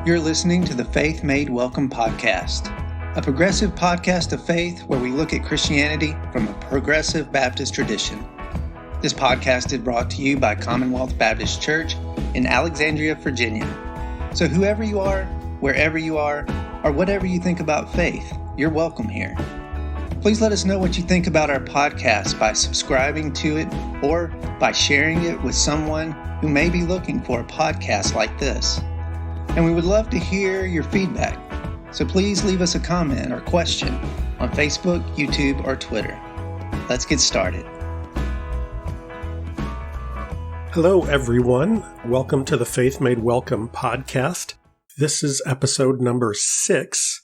You're listening to the Faith Made Welcome podcast, a progressive podcast of faith where we look at Christianity from a progressive Baptist tradition. This podcast is brought to you by Commonwealth Baptist Church in Alexandria, Virginia. So whoever you are, wherever you are, or whatever you think about faith, you're welcome here. Please let us know what you think about our podcast by subscribing to it or by sharing it with someone who may be looking for a podcast like this. And we would love to hear your feedback, so please leave us a comment or question on Facebook, YouTube, or Twitter. Let's get started. Hello, everyone. Welcome to the Faith Made Welcome podcast. This is episode number 6,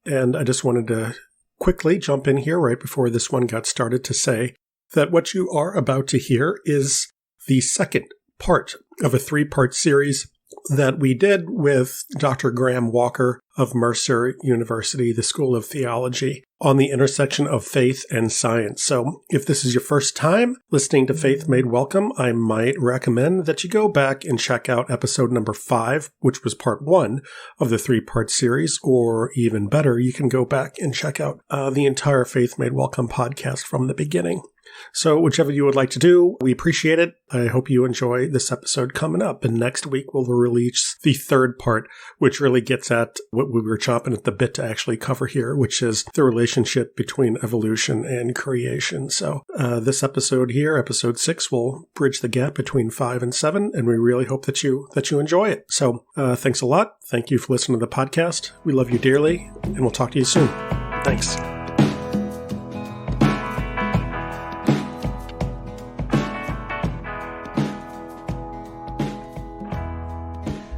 and I just wanted to quickly jump in here right before this one got started to say that what you are about to hear is the second part of a 3-part series that we did with Dr. Graham Walker of Mercer University, the School of Theology, on the intersection of faith and science. So if this is your first time listening to Faith Made Welcome, I might recommend that you go back and check out episode number 5, which was part 1 of the 3-part series, or even better, you can go back and check out the entire Faith Made Welcome podcast from the beginning. So whichever you would like to do, we appreciate it. I hope you enjoy this episode coming up. And next week, we'll release the 3rd part, which really gets at what we were chomping at the bit to actually cover here, which is the relationship between evolution and creation. So this episode here, episode 6, will bridge the gap between 5 and 7, and we really hope that you enjoy it. So thanks a lot. Thank you for listening to the podcast. We love you dearly, and we'll talk to you soon. Thanks.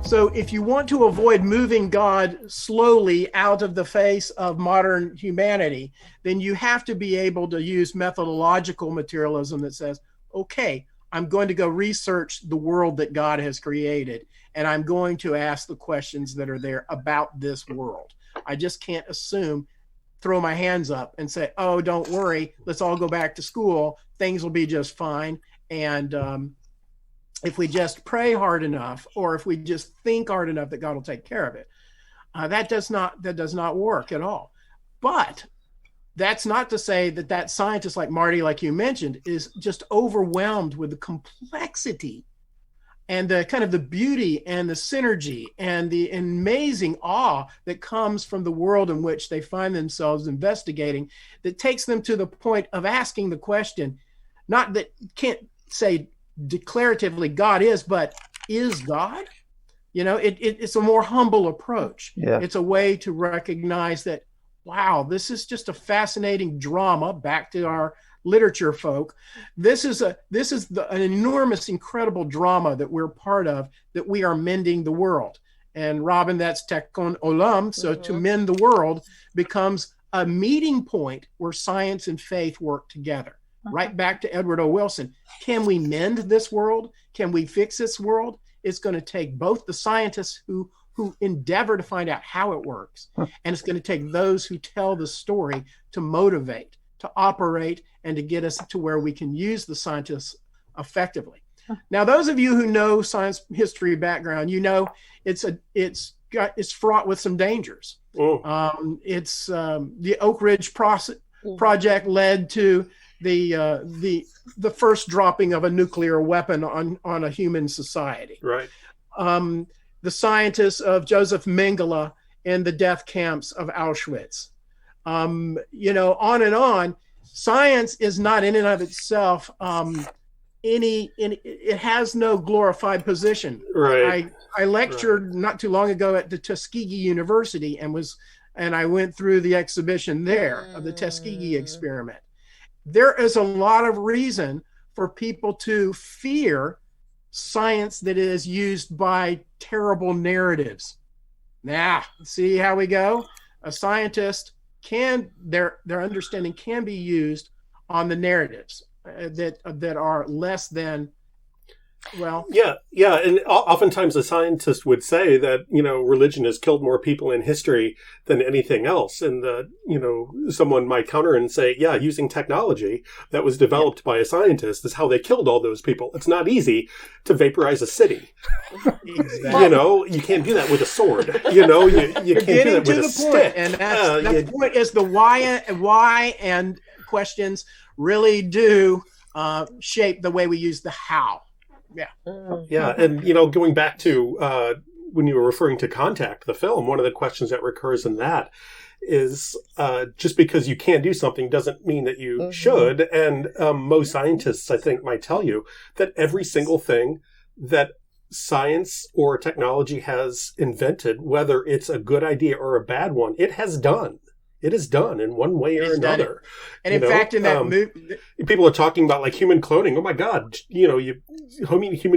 So if you want to avoid moving God slowly out of the face of modern humanity, then you have to be able to use methodological materialism that says, okay, I'm going to go research the world that God has created, and I'm going to ask the questions that are there about this world. I just can't assume, throw my hands up and say, oh, don't worry, let's all go back to school, things will be just fine. And if we just pray hard enough, or if we just think hard enough that God will take care of it, that does not work at all. But that's not to say that scientist like Marty, like you mentioned, is just overwhelmed with the complexity and the kind of the beauty and the synergy and the amazing awe that comes from the world in which they find themselves investigating, that takes them to the point of asking the question, not that can't say declaratively God is, but is God? You know, it's a more humble approach. Yeah. It's a way to recognize that, wow, this is just a fascinating drama. Back to our literature folk, this is an enormous, incredible drama that we're part of, that we are mending the world. And Robin, that's tekon olam. So to mend the world becomes a meeting point where science and faith work together. Right back to Edward O. Wilson. Can we mend this world? Can we fix this world? It's going to take both the scientists who endeavor to find out how it works, and it's going to take those who tell the story to motivate, to operate, and to get us to where we can use the scientists effectively. Now, those of you who know science history background, you know it's fraught with some dangers. The Oak Ridge project led to the first dropping of a nuclear weapon on a human society. Right. The scientists of Joseph Mengele in the death camps of Auschwitz. On and on. Science is not in and of itself it has no glorified position. Right. I lectured not too long ago at the Tuskegee University and I went through the exhibition there of the Tuskegee experiment. There is a lot of reason for people to fear science that is used by terrible narratives. Now, see how we go? A scientist their understanding can be used on the narratives that are less than Well, yeah. And oftentimes a scientist would say that, religion has killed more people in history than anything else. And someone might counter and say, yeah, using technology that was developed by a scientist is how they killed all those people. It's not easy to vaporize a city. exactly. You can't do that with a sword. You can't do that with a stick. And that point is the why and questions really do shape the way we use the how. Yeah. Yeah. And, going back to when you were referring to Contact, the film, one of the questions that recurs in that is just because you can't do something doesn't mean that you should. And most scientists, I think, might tell you that every single thing that science or technology has invented, whether it's a good idea or a bad one, it has done. It is done in one way or another. And in fact, in that movie, people are talking about like human cloning. Oh my God, human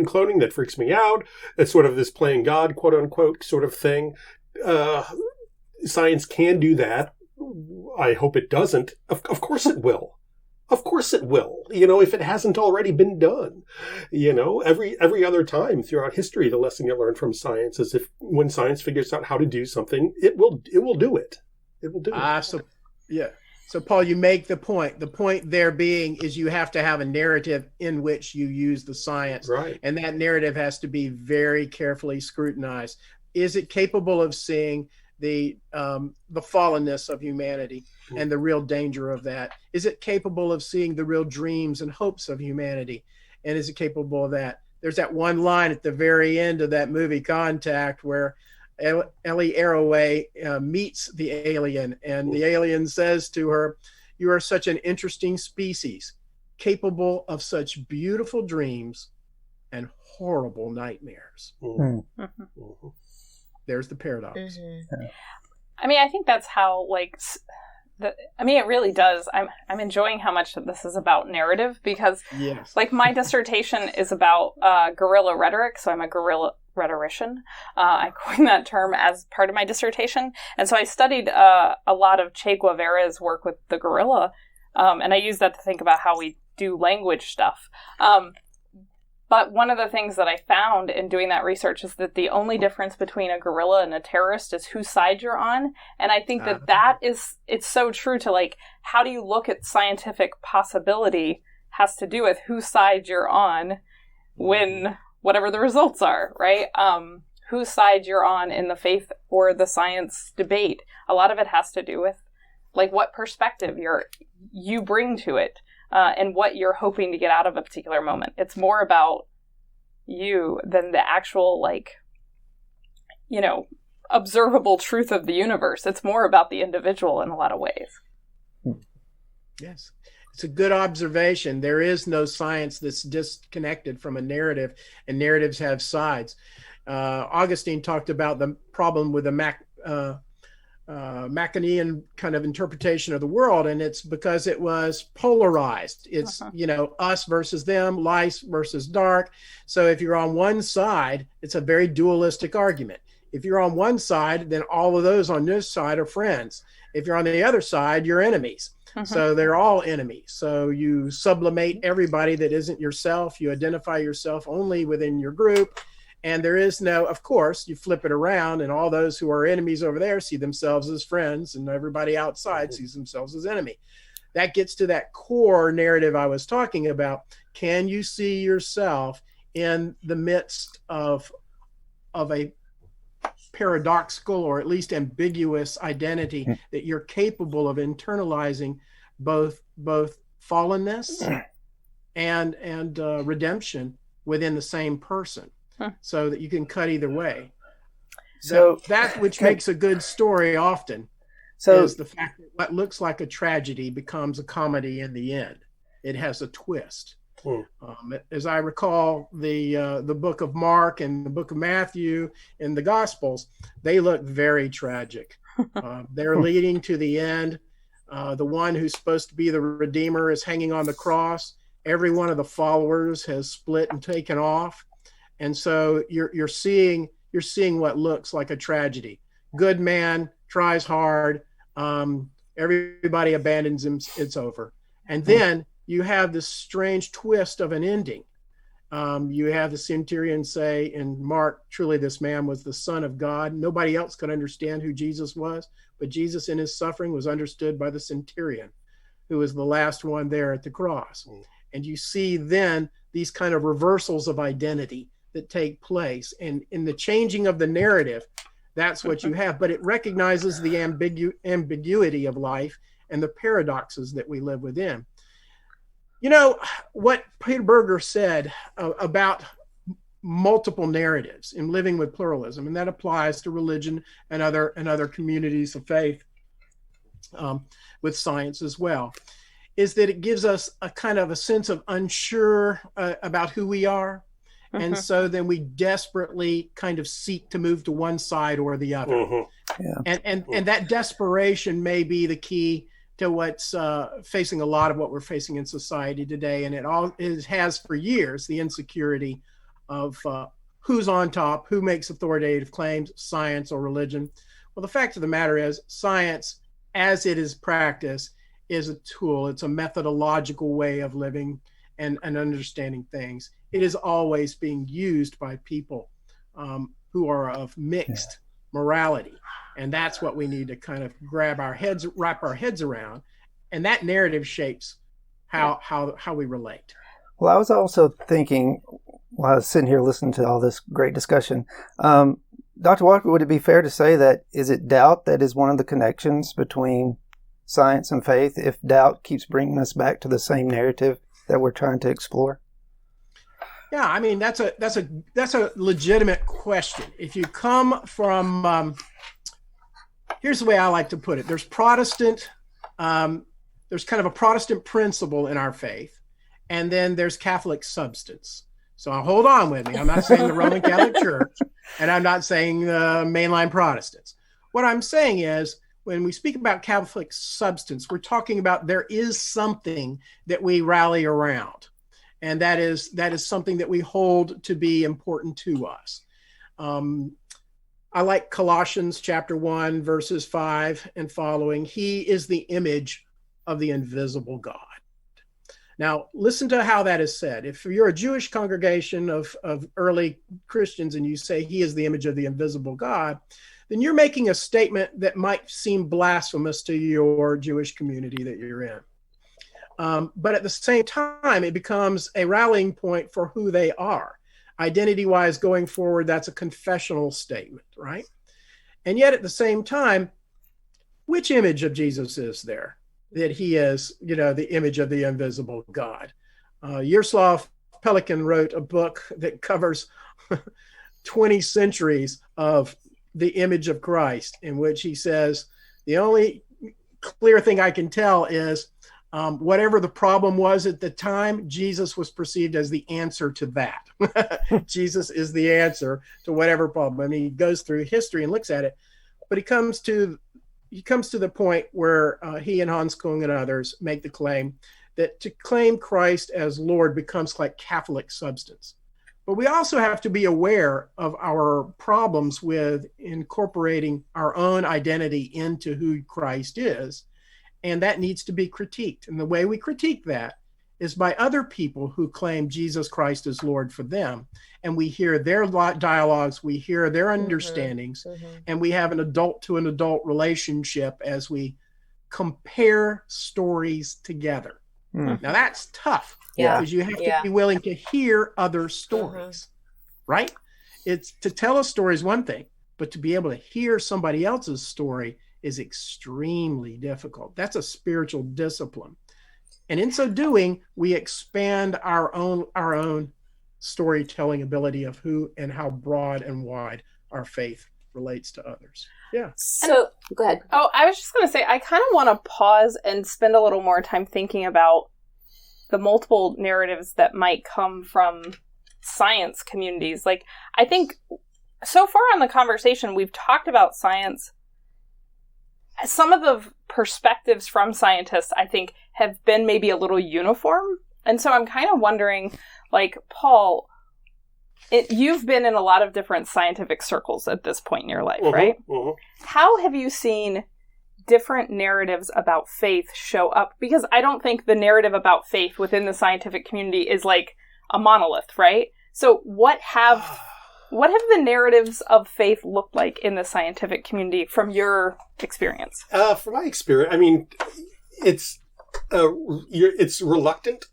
cloning, that freaks me out. It's sort of this playing God, quote unquote, sort of thing. Science can do that. I hope it doesn't. Of course it will. Of course it will. If it hasn't already been done. Every other time throughout history, the lesson you learn from science is when science figures out how to do something, it will do it. It will do it. So Paul, you make the point. The point there being is you have to have a narrative in which you use the science. Right. And that narrative has to be very carefully scrutinized. Is it capable of seeing the fallenness of humanity and the real danger of that? Is it capable of seeing the real dreams and hopes of humanity? And is it capable of that? There's that one line at the very end of that movie, Contact, where Ellie Arroway meets the alien, and the alien says to her, "You are such an interesting species, capable of such beautiful dreams and horrible nightmares." There's the paradox. I mean, I think that's how, it really does. I'm enjoying how much this is about narrative, because, my dissertation is about guerrilla rhetoric, so I'm a guerrilla rhetorician. I coined that term as part of my dissertation. And so I studied a lot of Che Guevara's work with the guerrilla, and I use that to think about how we do language stuff. But one of the things that I found in doing that research is that the only difference between a guerrilla and a terrorist is whose side you're on. And I think it's so true to how do you look at scientific possibility has to do with whose side you're on when whatever the results are, right? Whose side you're on in the faith or the science debate. A lot of it has to do with what perspective you bring to it. And what you're hoping to get out of a particular moment. It's more about you than the actual, observable truth of the universe. It's more about the individual in a lot of ways. Yes. It's a good observation. There is no science that's disconnected from a narrative, and narratives have sides. Augustine talked about the problem with the Maccabean kind of interpretation of the world, and it's because it was polarized. It's us versus them, light versus dark. So if you're on one side, it's a very dualistic argument. If you're on one side, then all of those on this side are friends. If you're on the other side, you're enemies. So they're all enemies. So you sublimate everybody that isn't yourself. You identify yourself only within your group. And there is no, of course, you flip it around, and all those who are enemies over there see themselves as friends, and everybody outside sees themselves as enemy. That gets to that core narrative I was talking about. Can you see yourself in the midst of a paradoxical or at least ambiguous identity that you're capable of internalizing both fallenness and redemption within the same person? So that you can cut either way. So that which makes a good story often is the fact that what looks like a tragedy becomes a comedy in the end. It has a twist. As I recall, the book of Mark and the book of Matthew and the Gospels, they look very tragic. They're leading to the end. The one who's supposed to be the Redeemer is hanging on the cross. Every one of the followers has split and taken off. And so you're seeing what looks like a tragedy. Good man tries hard. Everybody abandons him. It's over. And then you have this strange twist of an ending. You have the centurion say in Mark, truly this man was the Son of God. Nobody else could understand who Jesus was, but Jesus in his suffering was understood by the centurion, who was the last one there at the cross. And you see then these kind of reversals of identity that take place. And in the changing of the narrative, that's what you have. But it recognizes the ambiguity of life and the paradoxes that we live within. You know, what Peter Berger said about multiple narratives in living with pluralism, and that applies to religion and other communities of faith with science as well, is that it gives us a kind of a sense of unsure about who we are. And so then we desperately kind of seek to move to one side or the other. And that desperation may be the key to what's facing a lot of what we're facing in society today. And it has for years the insecurity of who's on top, who makes authoritative claims, science or religion. Well, the fact of the matter is science, as it is practiced, is a tool. It's a methodological way of living and understanding things. It is always being used by people who are of mixed morality. And that's what we need to kind of wrap our heads around. And that narrative shapes how we relate. Well, I was also thinking, while I was sitting here listening to all this great discussion, Dr. Walker, would it be fair to say that is it doubt that is one of the connections between science and faith, if doubt keeps bringing us back to the same narrative that we're trying to explore? Yeah, I mean, that's a legitimate question. If you come from, here's the way I like to put it. There's Protestant, there's kind of a Protestant principle in our faith, and then there's Catholic substance. So hold on with me. I'm not saying the Roman Catholic Church, and I'm not saying the mainline Protestants. What I'm saying is, when we speak about Catholic substance, we're talking about there is something that we rally around. And that is something that we hold to be important to us. I like Colossians chapter 1, verses 5 and following. He is the image of the invisible God. Now, listen to how that is said. If you're a Jewish congregation of early Christians and you say he is the image of the invisible God, then you're making a statement that might seem blasphemous to your Jewish community that you're in. But at the same time, it becomes a rallying point for who they are. Identity-wise, going forward, that's a confessional statement, right? And yet at the same time, which image of Jesus is there? That he is, the image of the invisible God. Yaroslav Pelikan wrote a book that covers 20 centuries of the image of Christ, in which he says, the only clear thing I can tell is whatever the problem was at the time, Jesus was perceived as the answer to that. Jesus is the answer to whatever problem. I mean, he goes through history and looks at it, but he comes to the point where he and Hans Kung and others make the claim that to claim Christ as Lord becomes like Catholic substance. But we also have to be aware of our problems with incorporating our own identity into who Christ is. And that needs to be critiqued. And the way we critique that is by other people who claim Jesus Christ is Lord for them. And we hear their dialogues, we hear their understandings, and we have an adult to an adult relationship as we compare stories together. Now that's tough. Because you have to be willing to hear other stories, right? It's to tell a story is one thing, but to be able to hear somebody else's story is extremely difficult. That's a spiritual discipline. And in so doing, we expand our own storytelling ability of who and how broad and wide our faith relates to others. Yeah. So go ahead. Oh, I was just going to say, I kind of want to pause and spend a little more time thinking about the multiple narratives that might come from science communities. Like, I think so far in the conversation, we've talked about science. Some of the perspectives from scientists, I think, have been maybe a little uniform. And so I'm kind of wondering, like, Paul, you've been in a lot of different scientific circles at this point in your life, right? How have you seen different narratives about faith show up? Because I don't think the narrative about faith within the scientific community is like a monolith, right? So what have the narratives of faith looked like in the scientific community from your experience? From my experience, I mean, it's reluctant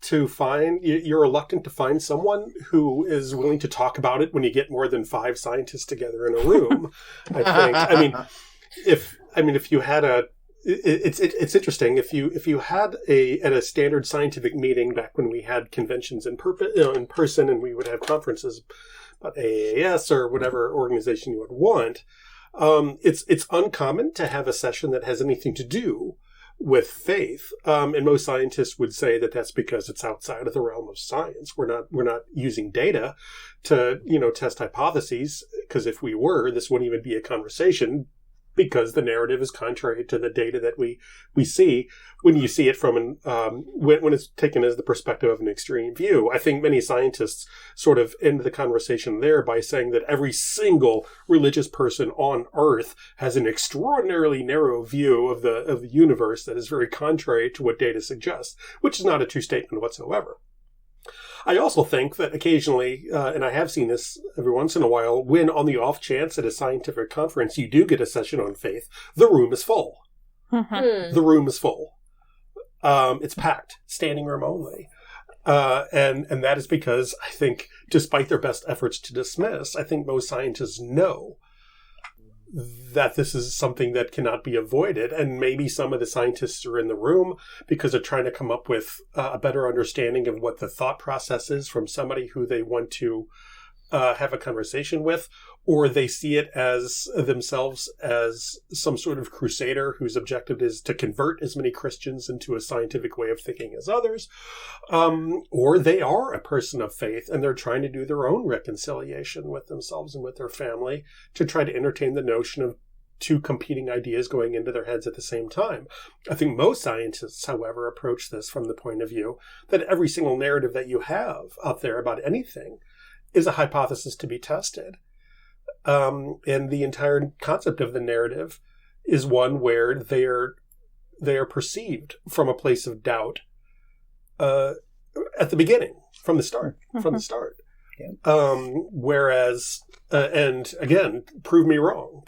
to find, you're reluctant to find someone who is willing to talk about it when you get more than 5 scientists together in a room. I think. If you had it's interesting. If you had at a standard scientific meeting back when we had conventions in person, and we would have conferences about AAS or whatever organization you would want, it's uncommon to have a session that has anything to do with faith, and most scientists would say that that's because it's outside of the realm of science. We're not using data to test hypotheses, because if we were, this wouldn't even be a conversation, because the narrative is contrary to the data that we see when you see it from when it's taken as the perspective of an extreme view. I think many scientists sort of end the conversation there by saying that every single religious person on Earth has an extraordinarily narrow view of the universe that is very contrary to what data suggests, which is not a true statement whatsoever. I also think that occasionally, and I have seen this every once in a while, when on the off chance at a scientific conference you do get a session on faith, the room is full. Mm-hmm. The room is full. It's packed, standing room only. And that is because I think, despite their best efforts to dismiss, I think most scientists know that this is something that cannot be avoided. And maybe some of the scientists are in the room because they're trying to come up with a better understanding of what the thought process is from somebody who they want to have a conversation with, or they see it as themselves as some sort of crusader whose objective is to convert as many Christians into a scientific way of thinking as others, or they are a person of faith and they're trying to do their own reconciliation with themselves and with their family to try to entertain the notion of 2 competing ideas going into their heads at the same time. I think most scientists, however, approach this from the point of view that every single narrative that you have out there about anything is a hypothesis to be tested. And the entire concept of the narrative is one where they are perceived from a place of doubt at the beginning, from the start. Yeah. Whereas, and again, prove me wrong.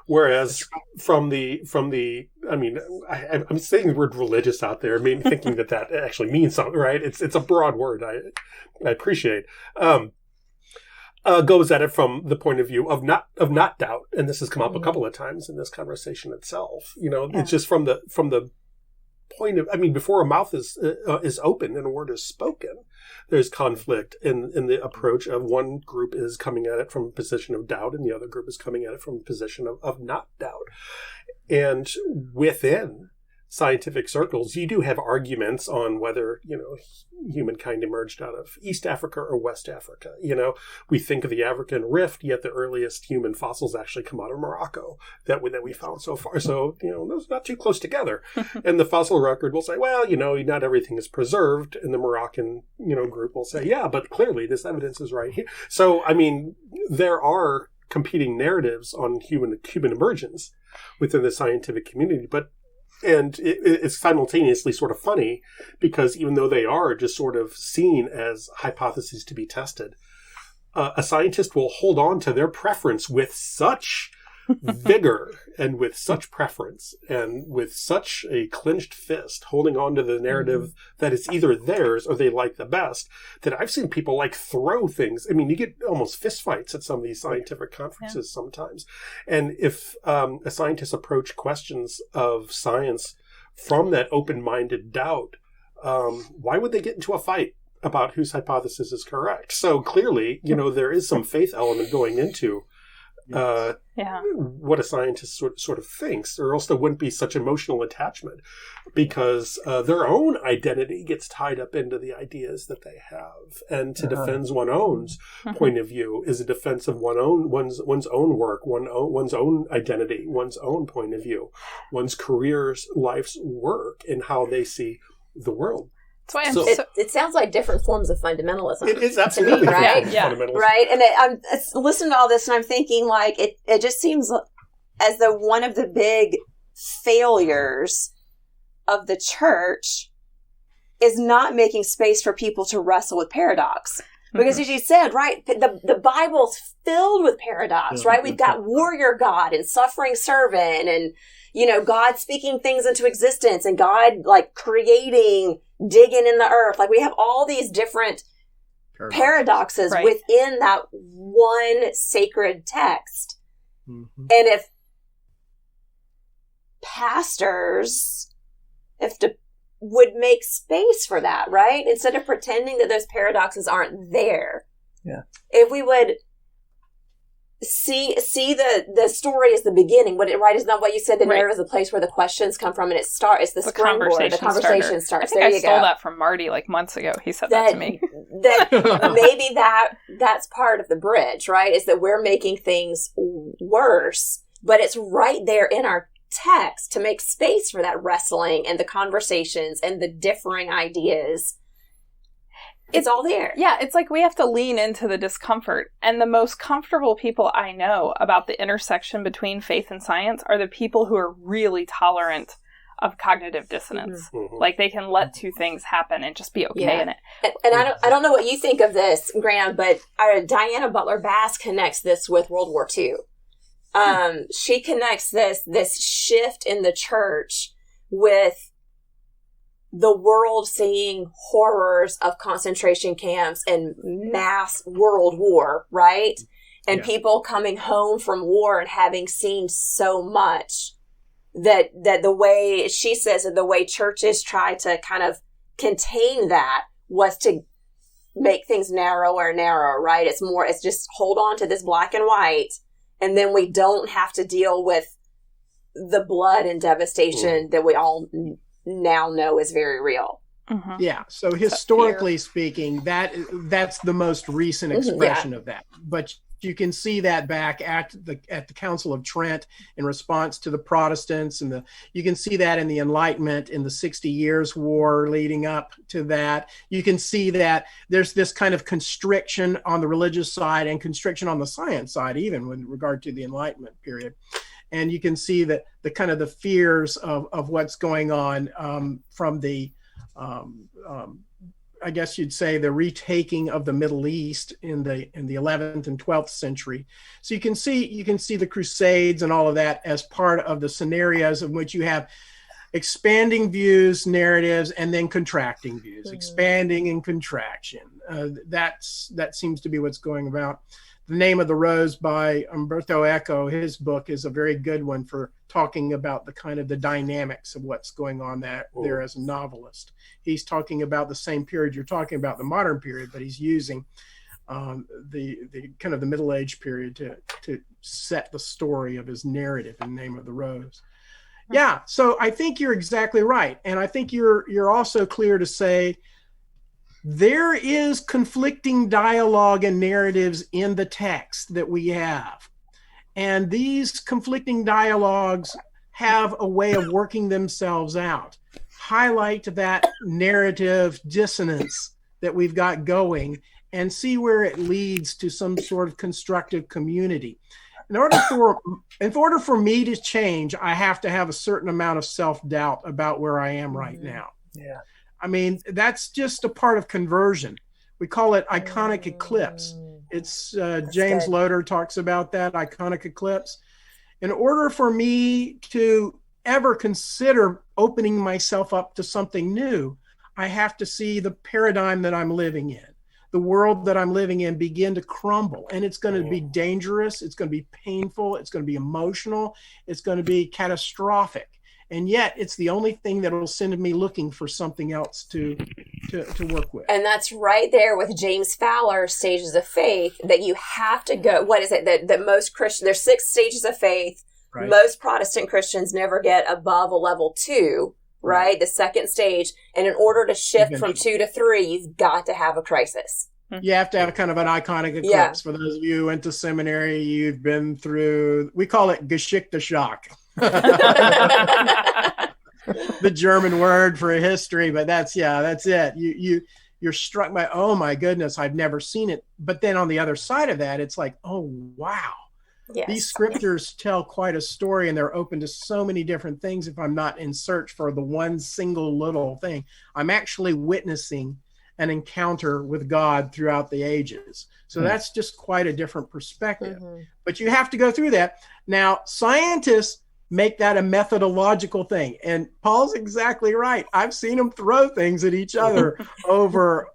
Whereas from the, I mean, I'm saying the word religious out there, thinking that actually means something, right? It's a broad word. I appreciate. Goes at it from the point of view of not doubt, and this has come up a couple of times in this conversation itself. It's just from the point of, before a mouth is open and a word is spoken, there's conflict in the approach of one group is coming at it from a position of doubt and the other group is coming at it from a position of not doubt. And within scientific circles, you do have arguments on whether, humankind emerged out of East Africa or West Africa. We think of the African Rift, yet the earliest human fossils actually come out of Morocco that we found so far. So, those are not too close together. And the fossil record will say, well, not everything is preserved. And the Moroccan, group will say, yeah, but clearly this evidence is right here. So, there are competing narratives on human emergence within the scientific community, and it's simultaneously sort of funny because even though they are just sort of seen as hypotheses to be tested, a scientist will hold on to their preference with such vigor and with such preference and with such a clenched fist, holding on to the narrative that is either theirs or they like the best, that I've seen people throw things. You get almost fistfights at some of these scientific conferences sometimes. And if a scientist approach questions of science from that open-minded doubt, why would they get into a fight about whose hypothesis is correct? So clearly, there is some faith element going into what a scientist sort of thinks, or else there wouldn't be such emotional attachment, because their own identity gets tied up into the ideas that they have, and to defend one's own point of view is a defense of one's own work, one's own identity, one's own point of view, one's career's life's work, and how they see the world. That's why it sounds like different forms of fundamentalism. It is absolutely right? Fundamentalism. Right. And I'm listening to all this and I'm thinking it just seems as though one of the big failures of the church is not making space for people to wrestle with paradox. Because as you said, right, the Bible's filled with paradox, right? We've got warrior God and suffering servant and, God speaking things into existence and God like creating, digging in the earth. Like we have all these different paradoxes right. within that one sacred text. Mm-hmm. And if pastors, would make space for that, right? Instead of pretending that those paradoxes aren't there. Yeah. If we would see the story as the beginning, right? Isn't that what you said? The narrative is the place where the questions come from, and it's the springboard. The conversation starts. I think I stole that from Marty like months ago. He said that to me. That maybe that's part of the bridge, right? Is that we're making things worse, but it's right there in our text to make space for that wrestling and the conversations and the differing ideas. It's all there. Yeah, it's like we have to lean into the discomfort. And the most comfortable people I know about the intersection between faith and science are the people who are really tolerant of cognitive dissonance. Mm-hmm. Like they can let two things happen and just be okay in it. And I don't know what you think of this, Graham, but Diana Butler Bass connects this with World War II. She connects this shift in the church with the world seeing horrors of concentration camps and mass world war, right? And people coming home from war and having seen so much that the way, she says that the way churches try to kind of contain that was to make things narrower and narrower, right? It's just hold on to this black and white. And then we don't have to deal with the blood and devastation that we all now know is very real. Mm-hmm. Yeah. So historically speaking, that's the most recent expression of that. But you can see that back at the Council of Trent in response to the Protestants, and you can see that in the Enlightenment in the 60 Years' War leading up to that. You can see that there's this kind of constriction on the religious side and constriction on the science side, even with regard to the Enlightenment period. And you can see that the kind of the fears of what's going on from the I guess you'd say the retaking of the Middle East in the 11th and 12th century. So you can see the Crusades and all of that as part of the scenarios in which you have expanding views, narratives, and then contracting views, expanding and contraction. That seems to be what's going about. The Name of the Rose by Umberto Eco, his book is a very good one for talking about the kind of the dynamics of what's going on there as a novelist. He's talking about the same period you're talking about, the modern period, but he's using the kind of the Middle Age period to set the story of his narrative in Name of the Rose. Yeah, so I think you're exactly right. And I think you're also clear to say there is conflicting dialogue and narratives in the text that we have. And these conflicting dialogues have a way of working themselves out. Highlight that narrative dissonance that we've got going and see where it leads to some sort of constructive community. In order for me to change, I have to have a certain amount of self-doubt about where I am right now. Yeah. I mean, that's just a part of conversion. We call it iconic eclipse. It's James Loder talks about that, iconic eclipse. In order for me to ever consider opening myself up to something new, I have to see the paradigm that I'm living in, the world that I'm living in begin to crumble. And it's going to be dangerous. It's going to be painful. It's going to be emotional. It's going to be catastrophic. And yet it's the only thing that will send me looking for something else to work with. And that's right there with James Fowler's Stages of Faith, that you have to go, what is it, that most Christians, there's 6 stages of faith. Right. Most Protestant Christians never get above a level 2, right? The second stage. And in order to shift from 2 to 3, you've got to have a crisis. You have to have kind of an iconic eclipse. Yeah. For those of you who went to seminary, you've been through, we call it Geschichte Schock. The German word for history, but that's it. You're struck by, oh my goodness, I've never seen it. But then on the other side of that, it's like, oh wow, Yes. These scriptures tell quite a story, and they're open to so many different things. If I'm not in search for the one single little thing, I'm actually witnessing an encounter with God throughout the ages. So that's just quite a different perspective. But you have to go through that. Now, scientists make that a methodological thing. And Paul's exactly right. I've seen them throw things at each other over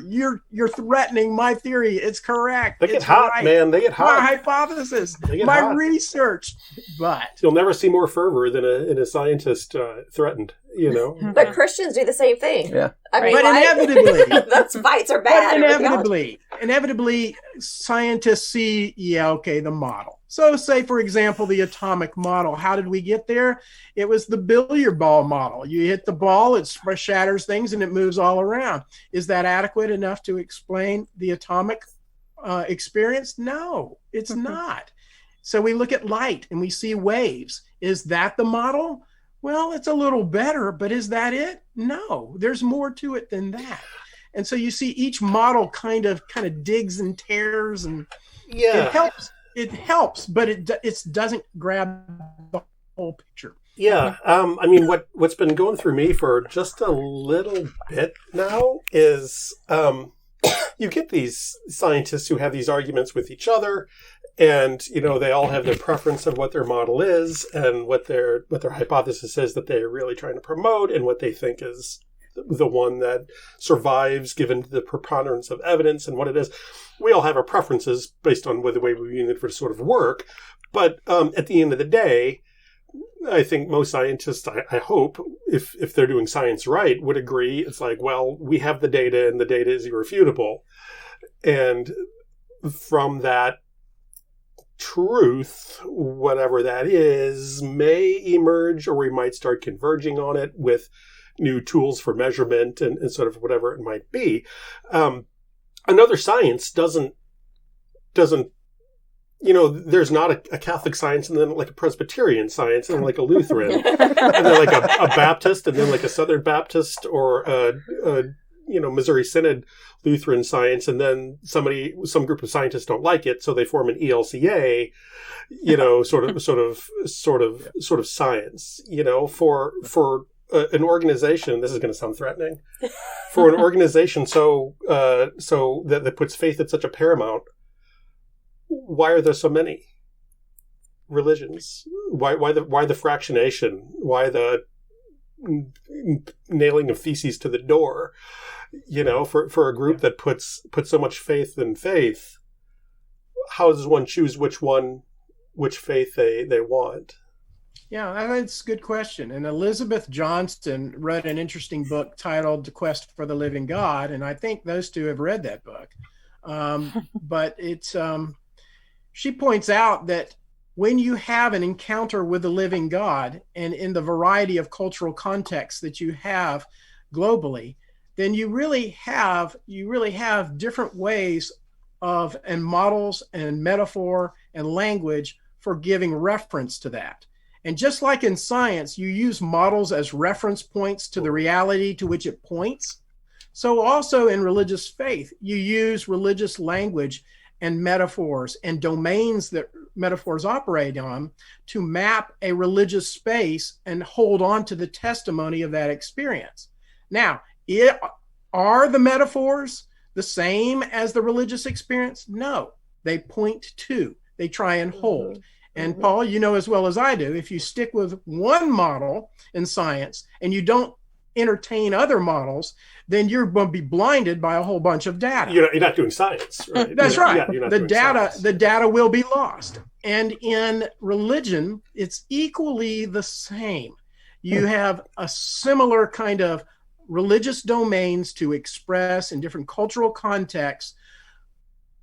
you're threatening my theory. It's correct. They get it's hot, right. man. They get hot. My hypothesis, my research. But you'll never see more fervor than a scientist threatened, you know. But Christians do the same thing. Yeah. I mean, but inevitably, those fights are bad. Inevitably, scientists see, the model. So say, for example, the atomic model. How did we get there? It was the billiard ball model. You hit the ball, it shatters things, and it moves all around. Is that adequate enough to explain the atomic experience? No, it's not. So we look at light and we see waves. Is that the model? Well, it's a little better, but is that it? No, there's more to it than that. And so you see each model kind of digs and tears, and it helps. It helps, but it doesn't grab the whole picture. Yeah. I mean, what's been going through me for just a little bit now is you get these scientists who have these arguments with each other, and, they all have their preference of what their model is and what their hypothesis is that they're really trying to promote and what they think is the one that survives given the preponderance of evidence and what it is. We all have our preferences based on the way we need it to sort of work. But at the end of the day, I think most scientists, I hope, if they're doing science right, would agree. It's like, well, we have the data and the data is irrefutable. And from that truth, whatever that is, may emerge, or we might start converging on it with new tools for measurement and sort of whatever it might be. Another science doesn't, there's not a Catholic science and then like a Presbyterian science and then like a Lutheran and then like a Baptist and then like a Southern Baptist or Missouri Synod Lutheran science, and then some group of scientists don't like it, so they form an ELCA, sort of science, for an organization. This is going to sound threatening. For an organization so that puts faith at such a paramount, why are there so many religions? Why the fractionation? Why the nailing of feces to the door? For a group that puts so much faith in faith, how does one choose which faith they want? Yeah, that's a good question. And Elizabeth Johnston wrote an interesting book titled The Quest for the Living God, and I think those two have read that book. But it's she points out that when you have an encounter with the living God, and in the variety of cultural contexts that you have globally, then you really have different ways of, and models and metaphor and language for giving reference to that. And just like in science, you use models as reference points to the reality to which it points. So also in religious faith, you use religious language and metaphors and domains that metaphors operate on to map a religious space and hold on to the testimony of that experience. Now, are the metaphors the same as the religious experience? No, they point to, they try and hold. And Paul, you know as well as I do, if you stick with one model in science and you don't entertain other models, then you're going to be blinded by a whole bunch of data. You're not doing science, right? That's right. Yeah, the data will be lost. And in religion, it's equally the same. You have a similar kind of religious domains to express in different cultural contexts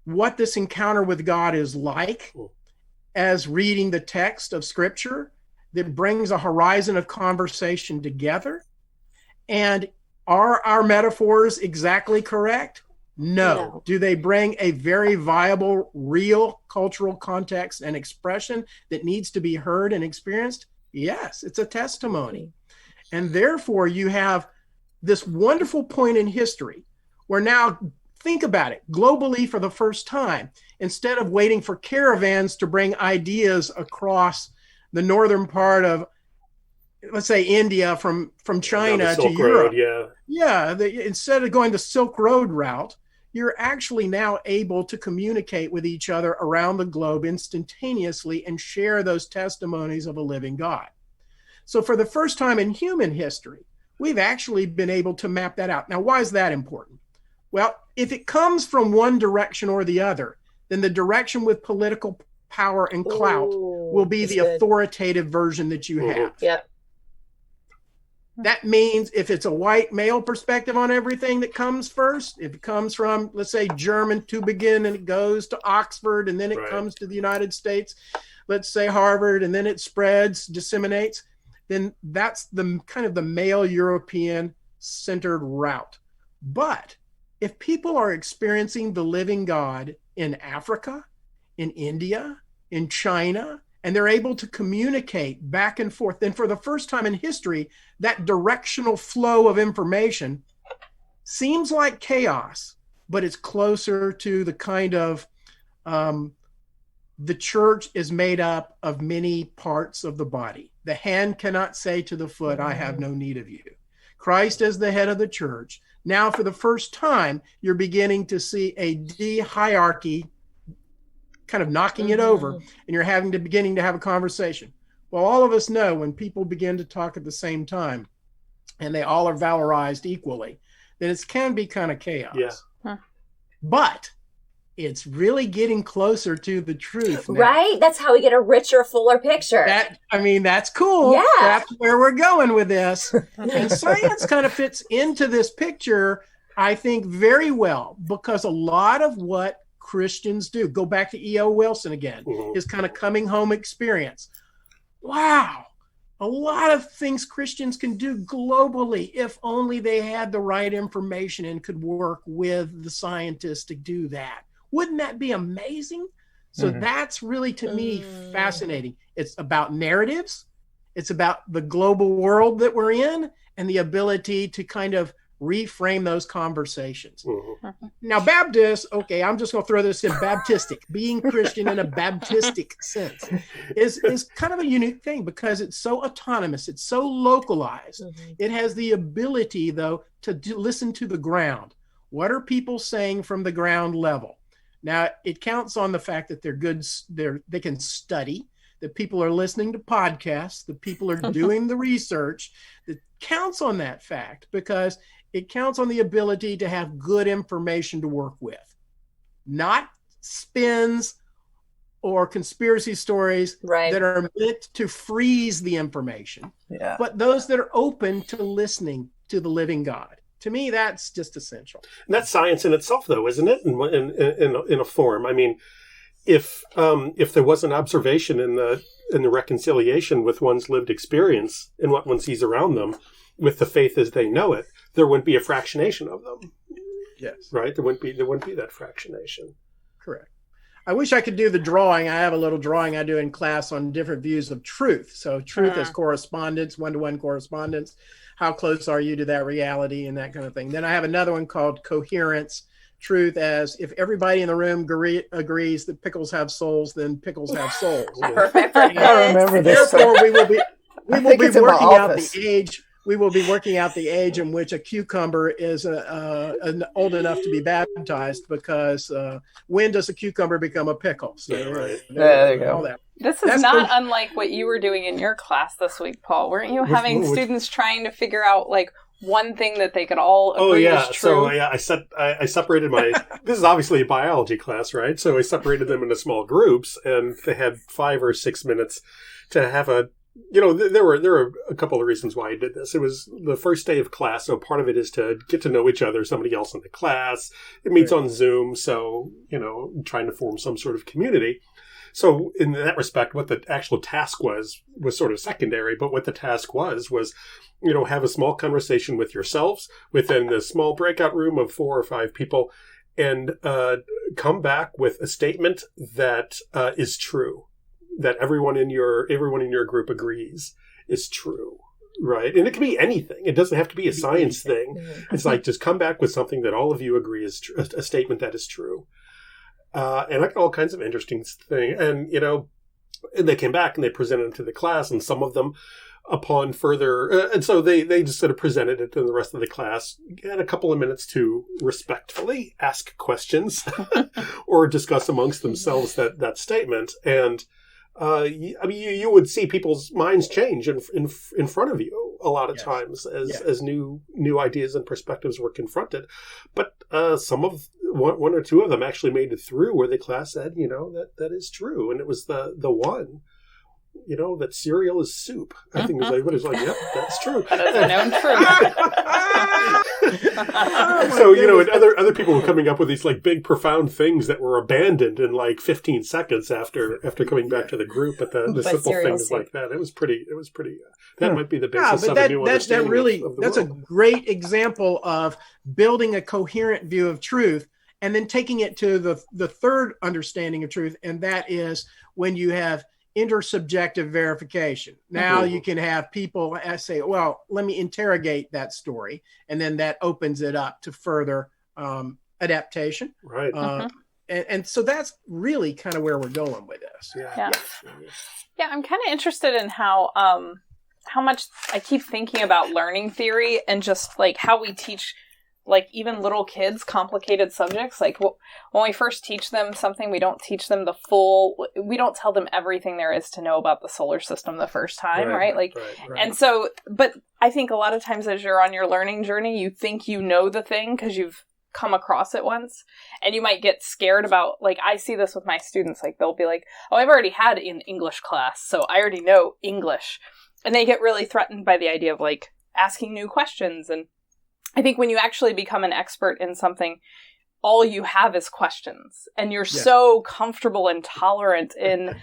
what this encounter with God is like, as reading the text of Scripture that brings a horizon of conversation together. And are our metaphors exactly correct? No. Do they bring a very viable, real cultural context and expression that needs to be heard and experienced? Yes, it's a testimony. And therefore, you have this wonderful point in history where now think about it. Globally, for the first time, instead of waiting for caravans to bring ideas across the northern part of, let's say, India from China to Europe. Instead of going the Silk Road route, you're actually now able to communicate with each other around the globe instantaneously and share those testimonies of a living God. So for the first time in human history, we've actually been able to map that out. Now, why is that important? Well, if it comes from one direction or the other, then the direction with political power and clout will be the authoritative version that you have. Yep. That means if it's a white male perspective on everything that comes first, if it comes from, let's say, German to begin, and it goes to Oxford, and then it comes to the United States, let's say Harvard, and then it spreads, disseminates, then that's the kind of the male European centered route. But if people are experiencing the living God in Africa, in India, in China, and they're able to communicate back and forth, then for the first time in history, that directional flow of information seems like chaos, but it's closer to the kind of, the church is made up of many parts of the body. The hand cannot say to the foot, I have no need of you. Christ as the head of the church. Now, for the first time, you're beginning to see a de-hierarchy kind of knocking it over, and you're beginning to have a conversation. Well, all of us know when people begin to talk at the same time and they all are valorized equally, then it can be kind of chaos. Yeah. Huh. But it's really getting closer to the truth now. Right? That's how we get a richer, fuller picture. That's cool. Yeah. That's where we're going with this. And science kind of fits into this picture, I think, very well, because a lot of what Christians do, go back to E.O. Wilson again, his kind of coming home experience. Wow. A lot of things Christians can do globally if only they had the right information and could work with the scientists to do that. Wouldn't that be amazing? So that's really, to me, fascinating. It's about narratives. It's about the global world that we're in and the ability to kind of reframe those conversations. Now, Baptist, okay, I'm just going to throw this in, Baptistic, being Christian in a Baptistic sense is kind of a unique thing because it's so autonomous. It's so localized. It has the ability, though, to listen to the ground. What are people saying from the ground level? Now, it counts on the fact that they're good, they can study, that people are listening to podcasts, that people are doing the research. That counts on that fact because it counts on the ability to have good information to work with, not spins or conspiracy stories that are meant to freeze the information, but those that are open to listening to the living God. To me, that's just essential. And that's science in itself, though, isn't it? In a form. I mean, if there was an observation in the reconciliation with one's lived experience and what one sees around them, with the faith as they know it, there wouldn't be a fractionation of them. Yes. Right? There wouldn't be that fractionation. Correct. I wish I could do the drawing. I have a little drawing I do in class on different views of truth. So truth as correspondence, one-to-one correspondence. How close are you to that reality and that kind of thing. Then I have another one called coherence. Truth as if everybody in the room agrees that pickles have souls, then pickles have souls. I remember this. Therefore, we will be working out the age. We will be working out the age in which a cucumber is old enough to be baptized, because when does a cucumber become a pickle? So there you go. This is not unlike what you were doing in your class this week, Paul. Weren't you having students trying to figure out like one thing that they could all agree is true? So I separated my. This is obviously a biology class, right? So I separated them into small groups, and they had 5 or 6 minutes to have a. You know, there were a couple of reasons why I did this. It was the first day of class, so part of it is to get to know each other, somebody else in the class. It meets on Zoom, so, you know, trying to form some sort of community. So in that respect, what the actual task was sort of secondary, but what the task was, you know, have a small conversation with yourselves within the small breakout room of 4 or 5 people, and come back with a statement that is true. That everyone in your group agrees is true. Right. And it can be anything. It doesn't have to be a science thing. It's like, just come back with something that all of you agree is a statement that is true. And I got all kinds of interesting things. And, they came back and they presented them to the class, and some of them upon further, and so they just sort of presented it to the rest of the class, had a couple of minutes to respectfully ask questions or discuss amongst themselves that statement. And you would see people's minds change in front of you a lot of times as new ideas and perspectives were confronted. But some of one or two of them actually made it through where the class said, that is true, and it was the one. That cereal is soup. I think everybody's like, yep, that's true. That is a known truth. So, and other people were coming up with these like big, profound things that were abandoned in like 15 seconds after coming back to the group. But the simple things soup. Like that, it was pretty. That might be the basis of a new understanding of the that's world. A great example of building a coherent view of truth and then taking it to the third understanding of truth. And that is when you have intersubjective verification. Now you can have people say, well, let me interrogate that story. And then that opens it up to further adaptation. Right. And so that's really kind of where we're going with this. Yeah, I'm kind of interested in how much I keep thinking about learning theory and just like how we teach like even little kids complicated subjects. Like when we first teach them something, we don't teach them we don't tell them everything there is to know about the solar system the first time, right? Right. And so, but I think a lot of times as you're on your learning journey, you think you know the thing because you've come across it once, and you might get scared about, like, I see this with my students, like they'll be like, oh, I've already had an English class, so I already know English. And they get really threatened by the idea of like asking new questions. And I think when you actually become an expert in something, all you have is questions, and you're so comfortable and tolerant in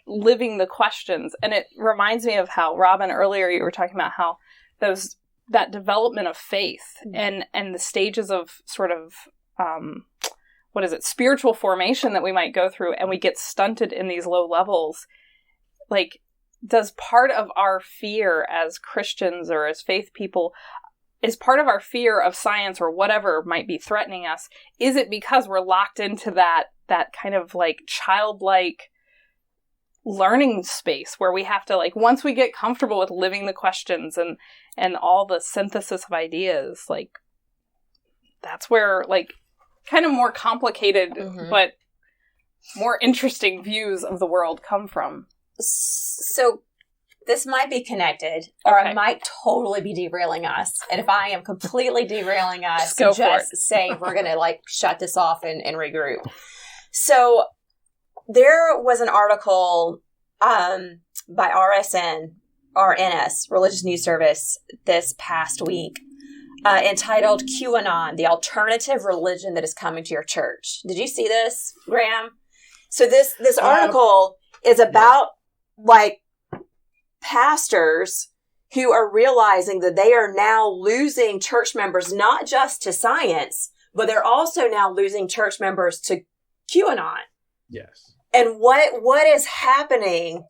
living the questions. And it reminds me of how, Robin, earlier you were talking about how that development of faith and the stages of sort of, spiritual formation that we might go through, and we get stunted in these low levels. Like, does part of our fear as Christians or as faith people, is part of our fear of science or whatever might be threatening us, is it because we're locked into that kind of like childlike learning space where we have to, like, once we get comfortable with living the questions and all the synthesis of ideas, like, that's where, like, kind of more complicated but more interesting views of the world come from. So this might be connected, or I might totally be derailing us. And if I am completely derailing us, just say we're going to like shut this off and regroup. So there was an article by RNS, Religious News Service, this past week entitled QAnon, the alternative religion that is coming to your church. Did you see this, Graham? So this article is about like pastors who are realizing that they are now losing church members, not just to science, but they're also now losing church members to QAnon. Yes. And what is happening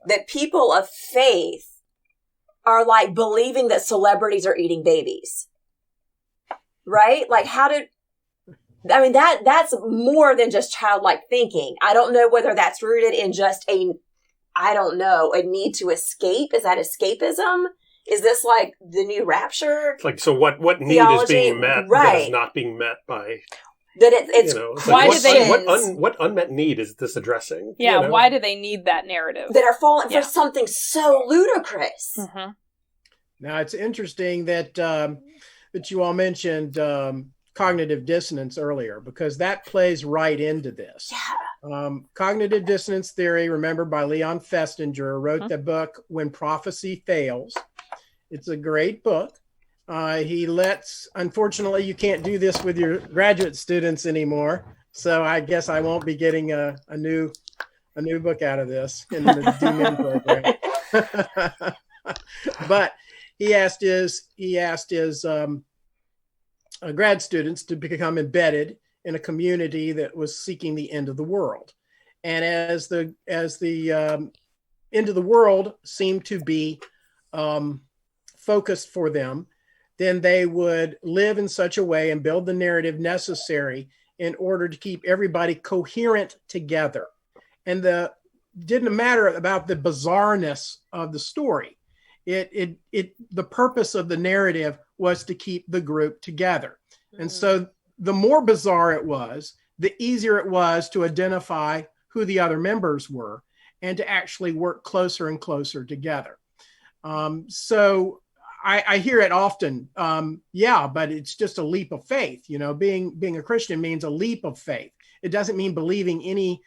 that people of faith are like believing that celebrities are eating babies, right? Like that's more than just childlike thinking. I don't know whether that's rooted in just a need to escape. Is that escapism? Is this like the new rapture? It's like, so what need is being met that is not being met by... That it's why like, do they what unmet need is this addressing? Yeah, why do they need that narrative? That are falling for something so ludicrous. Mm-hmm. Now it's interesting that you all mentioned cognitive dissonance earlier, because that plays right into this. Yeah. Cognitive dissonance theory, remember, by Leon Festinger, wrote the book When Prophecy Fails. It's a great book. Unfortunately, you can't do this with your graduate students anymore. So I guess I won't be getting a new book out of this in the DMin program. But he asked his grad students to become embedded in a community that was seeking the end of the world. And as the end of the world seemed to be focused for them, then they would live in such a way and build the narrative necessary in order to keep everybody coherent together. And didn't matter about the bizarreness of the story. The purpose of the narrative was to keep the group together. And so the more bizarre it was, the easier it was to identify who the other members were and to actually work closer and closer together. So I hear it often, but it's just a leap of faith. Being a Christian means a leap of faith. It doesn't mean believing any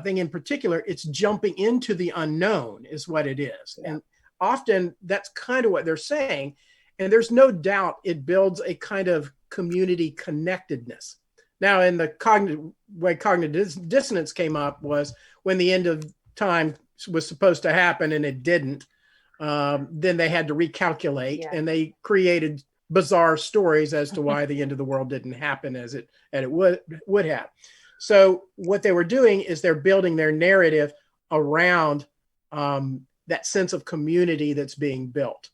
thing in particular. It's jumping into the unknown is what it is. Yeah. And often that's kind of what they're saying. And there's no doubt it builds a kind of community connectedness. Now, in the way cognitive dissonance came up was when the end of time was supposed to happen and it didn't. Then they had to recalculate, and they created bizarre stories as to why the end of the world didn't happen as it would have. So what they were doing is they're building their narrative around that sense of community that's being built.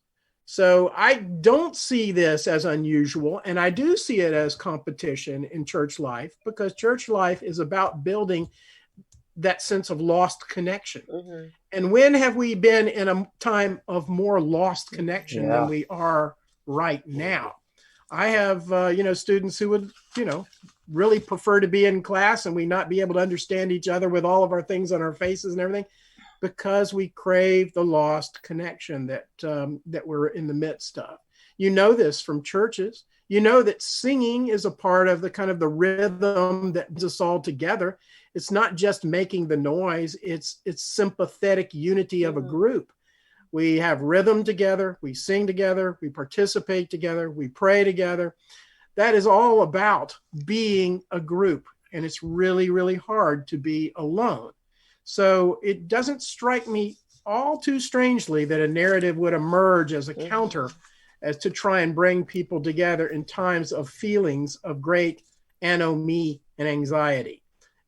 So I don't see this as unusual, and I do see it as competition in church life, because church life is about building that sense of lost connection. Mm-hmm. And when have we been in a time of more lost connection than we are right now? I have, students who would, really prefer to be in class and we not be able to understand each other with all of our things on our faces and everything, because we crave the lost connection that we're in the midst of. You know this from churches. You know that singing is a part of the kind of the rhythm that brings us all together. It's not just making the noise. It's sympathetic unity of a group. We have rhythm together. We sing together. We participate together. We pray together. That is all about being a group. And it's really, really hard to be alone. So it doesn't strike me all too strangely that a narrative would emerge as a counter as to try and bring people together in times of feelings of great anomie and anxiety.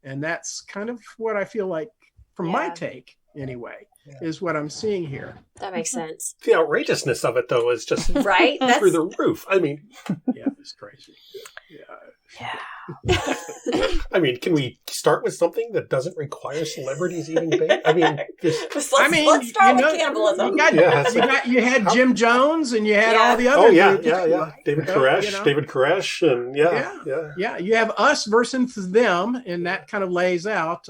And that's kind of what I feel like, from my take anyway, is what I'm seeing here. That makes sense. The outrageousness of it, though, is just right through the roof. I mean, it's crazy. I mean, can we start with something that doesn't require celebrities eating bacon? I mean, let's start with cannibalism. You had Jim Jones, and you had all the other David Koresh, and you have us versus them, and that kind of lays out.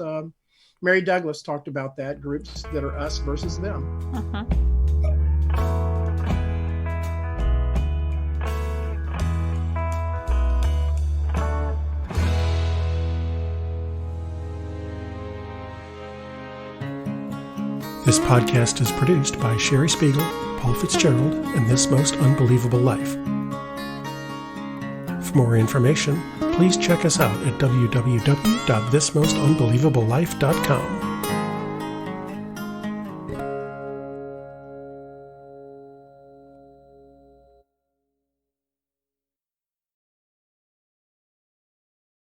Mary Douglas talked about that, groups that are us versus them. Uh-huh. This podcast is produced by Cheri Spiegel, Paul Fitzgerald, and This Most Unbelievable Life. For more information, please check us out at www.thismostunbelievablelife.com.